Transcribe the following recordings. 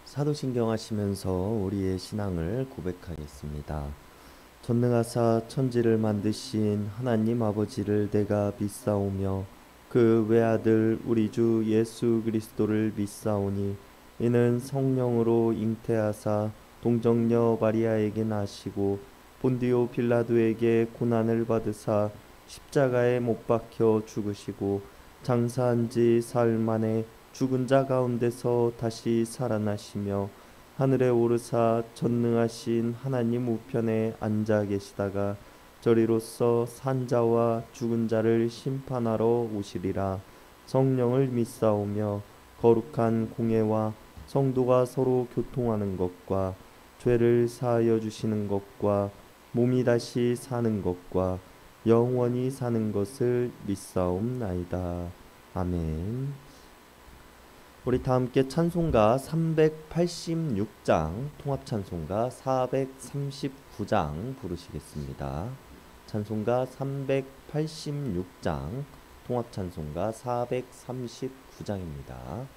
사도신경 하시면서 우리의 신앙을 고백하겠습니다. 전능하사 천지를 만드신 하나님 아버지를 내가 믿사오며 그 외아들 우리 주 예수 그리스도를 믿사오니 이는 성령으로 잉태하사 동정녀 마리아에게 나시고 본디오 빌라도에게 고난을 받으사 십자가에 못 박혀 죽으시고 장사한 지 사흘 만에 죽은 자 가운데서 다시 살아나시며 하늘에 오르사 전능하신 하나님 우편에 앉아 계시다가 저리로서 산자와 죽은 자를 심판하러 오시리라. 성령을 믿사오며 거룩한 공예와 성도가 서로 교통하는 것과 죄를 사하여 주시는 것과 몸이 다시 사는 것과 영원히 사는 것을 믿사옵나이다. 아멘. 우리 다 함께 찬송가 386장, 통합찬송가 439장 부르시겠습니다. 찬송가 386장, 통합찬송가 439장입니다.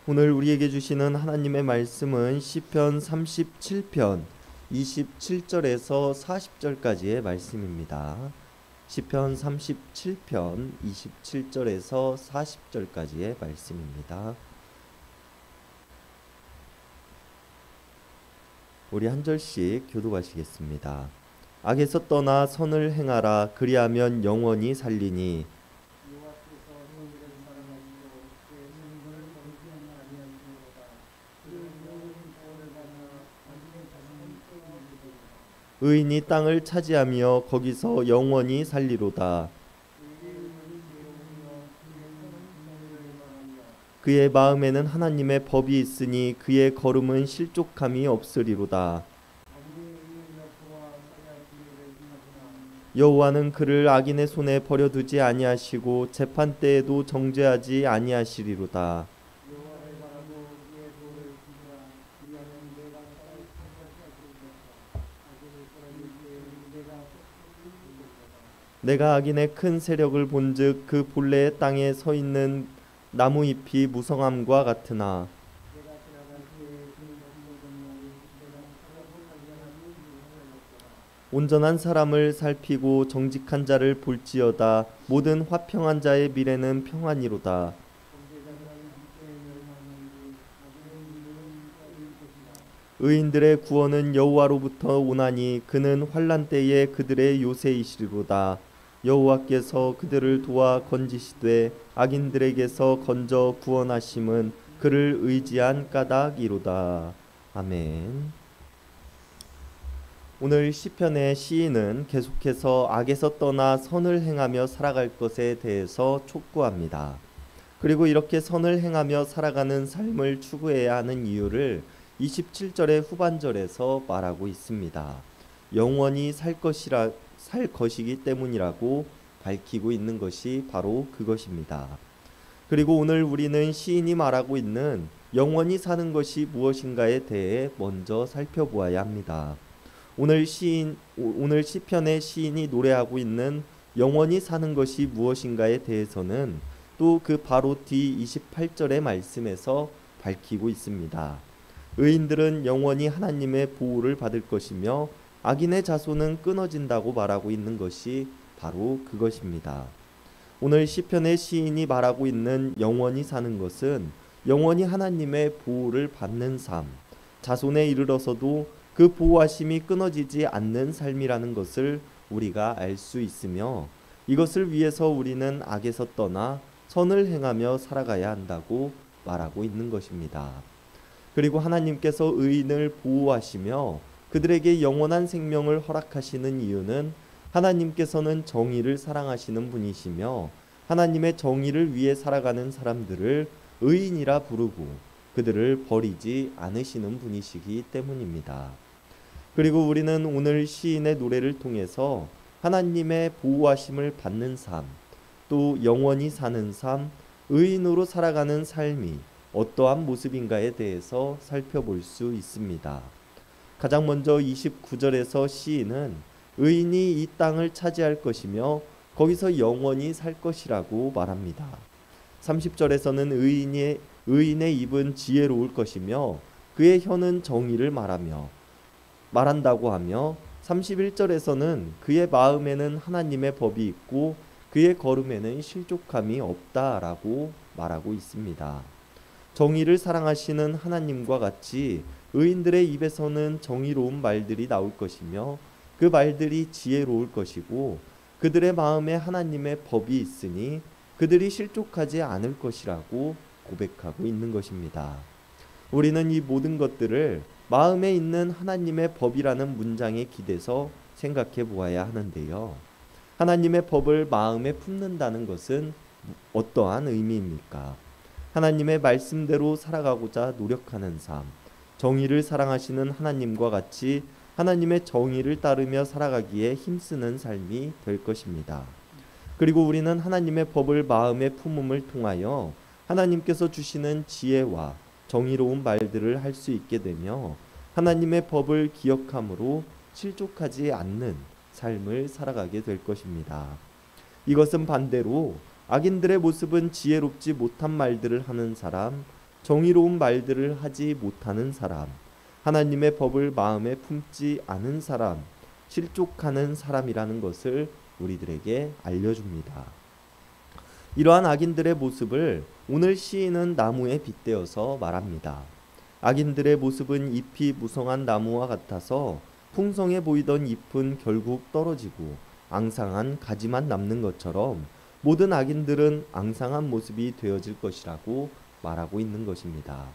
오늘 우리에게 주시는 하나님의 말씀은 시편 37편 27절에서 40절까지의 말씀입니다. 시편 37편 27절에서 40절까지의 말씀입니다. 우리 한 절씩 교독하시겠습니다. 악에서 떠나 선을 행하라. 그리하면 영원히 살리니. 의인이 땅을 차지하며 거기서 영원히 살리로다. 그의 마음에는 하나님의 법이 있으니 그의 걸음은 실족함이 없으리로다. 여호와는 그를 악인의 손에 버려두지 아니하시고 재판 때에도 정죄하지 아니하시리로다. 내가 악인의 큰 세력을 본즉 그 본래의 땅에 서 있는 나무 잎이 무성함과 같으나 온전한 사람을 살피고 정직한 자를 볼지어다. 모든 화평한 자의 미래는 평안이로다. 의인들의 구원은 여호와로부터 오나니 그는 환난 때에 그들의 요새이시리로다. 여호와께서 그들을 도와 건지시되 악인들에게서 건져 구원하심은 그를 의지한 까닭이로다. 아멘. 오늘 시편의 시인은 계속해서 악에서 떠나 선을 행하며 살아갈 것에 대해서 촉구합니다. 그리고 이렇게 선을 행하며 살아가는 삶을 추구해야 하는 이유를 27절의 후반절에서 말하고 있습니다. 영원히 살 것이기 때문이라고 밝히고 있는 것이 바로 그것입니다. 그리고 오늘 우리는 시인이 말하고 있는 영원히 사는 것이 무엇인가에 대해 먼저 살펴보아야 합니다. 오늘 시편의 시인이 노래하고 있는 영원히 사는 것이 무엇인가에 대해서는 또 그 바로 뒤 28절의 말씀에서 밝히고 있습니다. 의인들은 영원히 하나님의 보호를 받을 것이며 악인의 자손은 끊어진다고 말하고 있는 것이 바로 그것입니다. 오늘 시편의 시인이 말하고 있는 영원히 사는 것은 영원히 하나님의 보호를 받는 삶, 자손에 이르러서도 그 보호하심이 끊어지지 않는 삶이라는 것을 우리가 알 수 있으며 이것을 위해서 우리는 악에서 떠나 선을 행하며 살아가야 한다고 말하고 있는 것입니다. 그리고 하나님께서 의인을 보호하시며 그들에게 영원한 생명을 허락하시는 이유는 하나님께서는 정의를 사랑하시는 분이시며 하나님의 정의를 위해 살아가는 사람들을 의인이라 부르고 그들을 버리지 않으시는 분이시기 때문입니다. 그리고 우리는 오늘 시인의 노래를 통해서 하나님의 보호하심을 받는 삶, 또 영원히 사는 삶, 의인으로 살아가는 삶이 어떠한 모습인가에 대해서 살펴볼 수 있습니다. 가장 먼저 29절에서 시인은 의인이 이 땅을 차지할 것이며 거기서 영원히 살 것이라고 말합니다. 30절에서는 의인의 입은 지혜로울 것이며 그의 혀는 정의를 말한다고 하며 31절에서는 그의 마음에는 하나님의 법이 있고 그의 걸음에는 실족함이 없다라고 말하고 있습니다. 정의를 사랑하시는 하나님과 같이 의인들의 입에서는 정의로운 말들이 나올 것이며 그 말들이 지혜로울 것이고 그들의 마음에 하나님의 법이 있으니 그들이 실족하지 않을 것이라고 고백하고 있는 것입니다. 우리는 이 모든 것들을 마음에 있는 하나님의 법이라는 문장에 기대서 생각해 보아야 하는데요. 하나님의 법을 마음에 품는다는 것은 어떠한 의미입니까? 하나님의 말씀대로 살아가고자 노력하는 삶, 정의를 사랑하시는 하나님과 같이 하나님의 정의를 따르며 살아가기에 힘쓰는 삶이 될 것입니다. 그리고 우리는 하나님의 법을 마음에 품음을 통하여 하나님께서 주시는 지혜와 정의로운 말들을 할 수 있게 되며 하나님의 법을 기억함으로 실족하지 않는 삶을 살아가게 될 것입니다. 이것은 반대로 악인들의 모습은 지혜롭지 못한 말들을 하는 사람, 정의로운 말들을 하지 못하는 사람, 하나님의 법을 마음에 품지 않은 사람, 실족하는 사람이라는 것을 우리들에게 알려줍니다. 이러한 악인들의 모습을 오늘 시인은 나무에 빗대어서 말합니다. 악인들의 모습은 잎이 무성한 나무와 같아서 풍성해 보이던 잎은 결국 떨어지고 앙상한 가지만 남는 것처럼 모든 악인들은 앙상한 모습이 되어질 것이라고 말하고 있는 것입니다.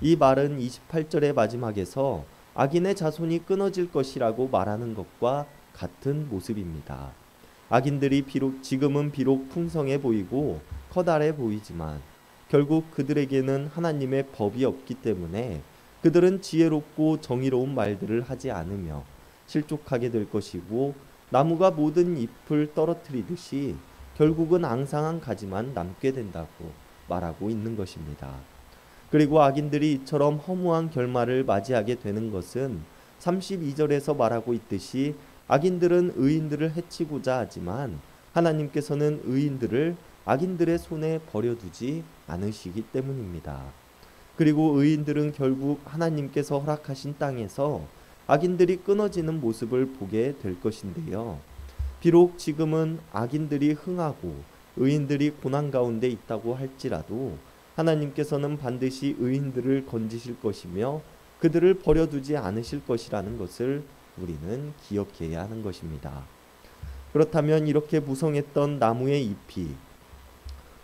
이 말은 28절의 마지막에서 악인의 자손이 끊어질 것이라고 말하는 것과 같은 모습입니다. 악인들이 지금은 비록 풍성해 보이고 커다래 보이지만 결국 그들에게는 하나님의 법이 없기 때문에 그들은 지혜롭고 정의로운 말들을 하지 않으며 실족하게 될 것이고 나무가 모든 잎을 떨어뜨리듯이 결국은 앙상한 가지만 남게 된다고 말하고 있는 것입니다. 그리고 악인들이 이처럼 허무한 결말을 맞이하게 되는 것은 32절에서 말하고 있듯이 악인들은 의인들을 해치고자 하지만 하나님께서는 의인들을 악인들의 손에 버려두지 않으시기 때문입니다. 그리고 의인들은 결국 하나님께서 허락하신 땅에서 악인들이 끊어지는 모습을 보게 될 것인데요. 비록 지금은 악인들이 흥하고 의인들이 고난 가운데 있다고 할지라도 하나님께서는 반드시 의인들을 건지실 것이며 그들을 버려두지 않으실 것이라는 것을 우리는 기억해야 하는 것입니다. 그렇다면 이렇게 무성했던 나무의 잎이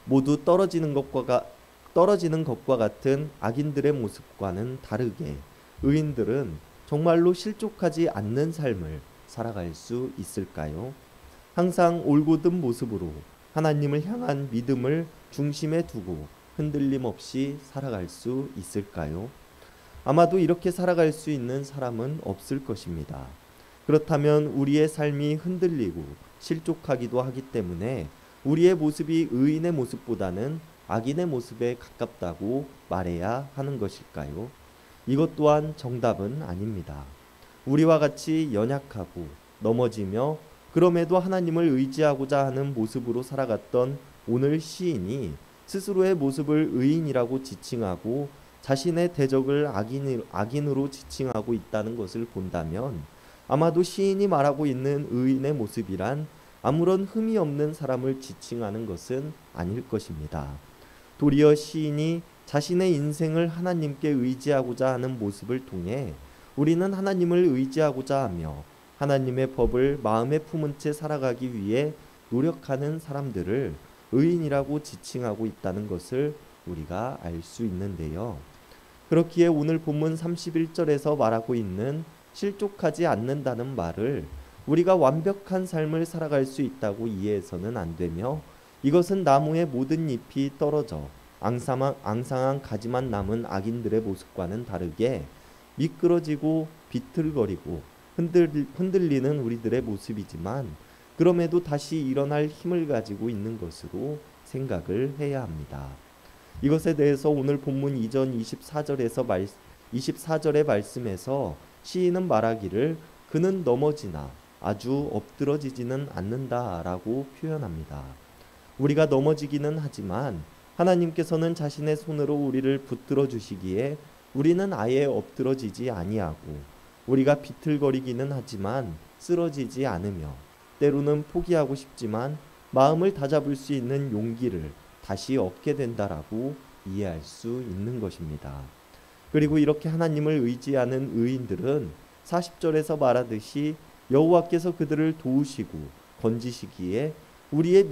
모두 떨어지는 것과 같은 악인들의 모습과는 다르게 의인들은 정말로 실족하지 않는 삶을 살아갈 수 있을까요? 항상 올곧은 모습으로 하나님을 향한 믿음을 중심에 두고 흔들림 없이 살아갈 수 있을까요? 아마도 이렇게 살아갈 수 있는 사람은 없을 것입니다. 그렇다면 우리의 삶이 흔들리고 실족하기도 하기 때문에 우리의 모습이 의인의 모습보다는 악인의 모습에 가깝다고 말해야 하는 것일까요? 이것 또한 정답은 아닙니다. 우리와 같이 연약하고 넘어지며 그럼에도 하나님을 의지하고자 하는 모습으로 살아갔던 오늘 시인이 스스로의 모습을 의인이라고 지칭하고 자신의 대적을 악인으로 지칭하고 있다는 것을 본다면 아마도 시인이 말하고 있는 의인의 모습이란 아무런 흠이 없는 사람을 지칭하는 것은 아닐 것입니다. 도리어 시인이 자신의 인생을 하나님께 의지하고자 하는 모습을 통해 우리는 하나님을 의지하고자 하며 하나님의 법을 마음에 품은 채 살아가기 위해 노력하는 사람들을 의인이라고 지칭하고 있다는 것을 우리가 알 수 있는데요. 그렇기에 오늘 본문 31절에서 말하고 있는 실족하지 않는다는 말을 우리가 완벽한 삶을 살아갈 수 있다고 이해해서는 안 되며 이것은 나무의 모든 잎이 떨어져 앙상한 가지만 남은 악인들의 모습과는 다르게 미끄러지고 비틀거리고 흔들리는 우리들의 모습이지만 그럼에도 다시 일어날 힘을 가지고 있는 것으로 생각을 해야 합니다. 이것에 대해서 오늘 본문 이전 24절의 말씀에서 시인은 말하기를 그는 넘어지나 아주 엎드러지지는 않는다라고 표현합니다. 우리가 넘어지기는 하지만 하나님께서는 자신의 손으로 우리를 붙들어 주시기에 우리는 아예 엎드러지지 아니하고 우리가 비틀거리기는 하지만 쓰러지지 않으며 때로는 포기하고 싶지만 마음을 다잡을 수 있는 용기를 다시 얻게 된다라고 이해할 수 있는 것입니다. 그리고 이렇게 하나님을 의지하는 의인들은 40절에서 말하듯이 여호와께서 그들을 도우시고 건지시기에 우리의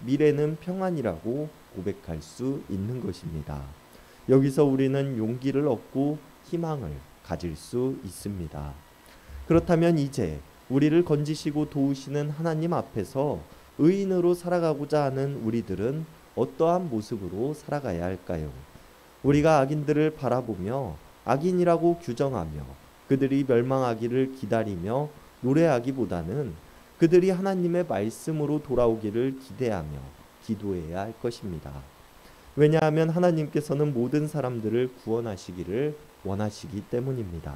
미래는 평안이라고 고백할 수 있는 것입니다. 여기서 우리는 용기를 얻고 희망을 가질 수 있습니다. 그렇다면 이제 우리를 건지시고 도우시는 하나님 앞에서 의인으로 살아가고자 하는 우리들은 어떠한 모습으로 살아가야 할까요? 우리가 악인들을 바라보며 악인이라고 규정하며 그들이 멸망하기를 기다리며 노래하기보다는 그들이 하나님의 말씀으로 돌아오기를 기대하며 기도해야 할 것입니다. 왜냐하면 하나님께서는 모든 사람들을 구원하시기를 원하시기 때문입니다.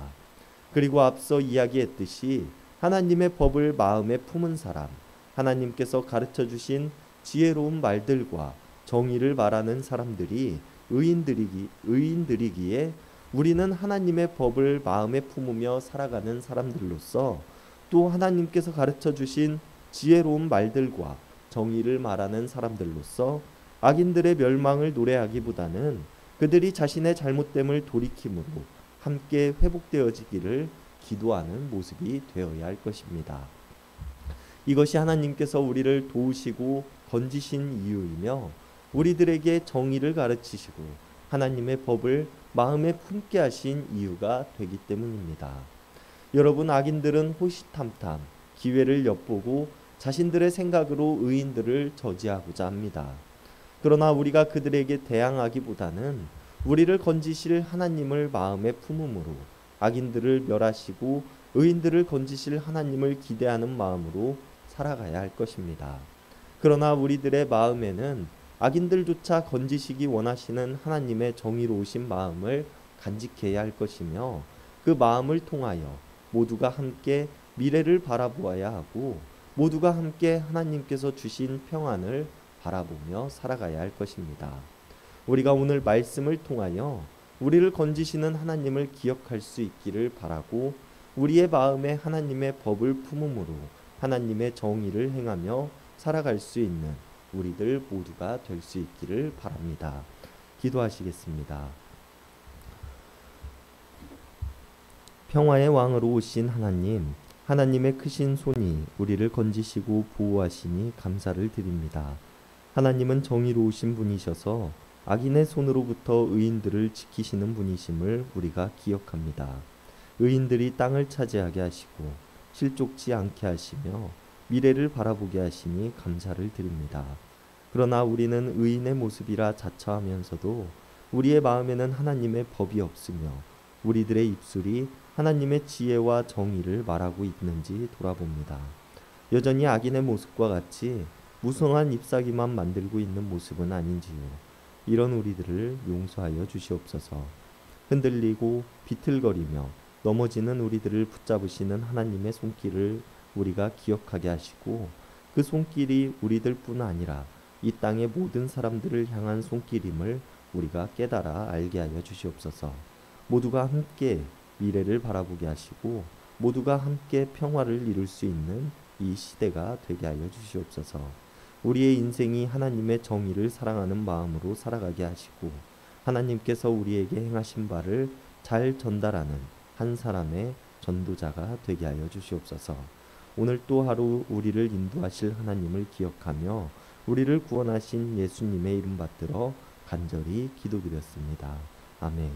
그리고 앞서 이야기했듯이 하나님의 법을 마음에 품은 사람, 하나님께서 가르쳐 주신 지혜로운 말들과 정의를 말하는 사람들이 의인들이기에 우리는 하나님의 법을 마음에 품으며 살아가는 사람들로서 또 하나님께서 가르쳐 주신 지혜로운 말들과 정의를 말하는 사람들로서 악인들의 멸망을 노래하기보다는 그들이 자신의 잘못됨을 돌이킴으로 함께 회복되어지기를 기도하는 모습이 되어야 할 것입니다. 이것이 하나님께서 우리를 도우시고 건지신 이유이며 우리들에게 정의를 가르치시고 하나님의 법을 마음에 품게 하신 이유가 되기 때문입니다. 여러분, 악인들은 호시탐탐 기회를 엿보고 자신들의 생각으로 의인들을 저지하고자 합니다. 그러나 우리가 그들에게 대항하기보다는 우리를 건지실 하나님을 마음에 품음으로 악인들을 멸하시고 의인들을 건지실 하나님을 기대하는 마음으로 살아가야 할 것입니다. 그러나 우리들의 마음에는 악인들조차 건지시기 원하시는 하나님의 정의로우신 마음을 간직해야 할 것이며 그 마음을 통하여 모두가 함께 미래를 바라보아야 하고 모두가 함께 하나님께서 주신 평안을 바라보며 살아가야 할 것입니다. 우리가 오늘 말씀을 통하여 우리를 건지시는 하나님을 기억할 수 있기를 바라고 우리의 마음에 하나님의 법을 품음으로 하나님의 정의를 행하며 살아갈 수 있는 우리들 모두가 될 수 있기를 바랍니다. 기도하시겠습니다. 평화의 왕으로 오신 하나님, 하나님의 크신 손이 우리를 건지시고 보호하시니 감사를 드립니다. 하나님은 정의로우신 분이셔서 악인의 손으로부터 의인들을 지키시는 분이심을 우리가 기억합니다. 의인들이 땅을 차지하게 하시고 실족지 않게 하시며 미래를 바라보게 하시니 감사를 드립니다. 그러나 우리는 의인의 모습이라 자처하면서도 우리의 마음에는 하나님의 법이 없으며 우리들의 입술이 하나님의 지혜와 정의를 말하고 있는지 돌아봅니다. 여전히 악인의 모습과 같이 무성한 잎사귀만 만들고 있는 모습은 아닌지요. 이런 우리들을 용서하여 주시옵소서. 흔들리고 비틀거리며 넘어지는 우리들을 붙잡으시는 하나님의 손길을 우리가 기억하게 하시고 그 손길이 우리들뿐 아니라 이 땅의 모든 사람들을 향한 손길임을 우리가 깨달아 알게 하여 주시옵소서. 모두가 함께 미래를 바라보게 하시고 모두가 함께 평화를 이룰 수 있는 이 시대가 되게 하여 주시옵소서. 우리의 인생이 하나님의 정의를 사랑하는 마음으로 살아가게 하시고 하나님께서 우리에게 행하신 바를 잘 전달하는 한 사람의 전도자가 되게 하여 주시옵소서. 오늘 또 하루 우리를 인도하실 하나님을 기억하며 우리를 구원하신 예수님의 이름 받들어 간절히 기도드렸습니다. 아멘.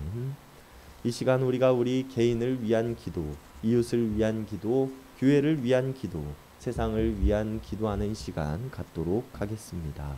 이 시간 우리가 우리 개인을 위한 기도, 이웃을 위한 기도, 교회를 위한 기도, 세상을 위한 기도하는 시간 갖도록 하겠습니다.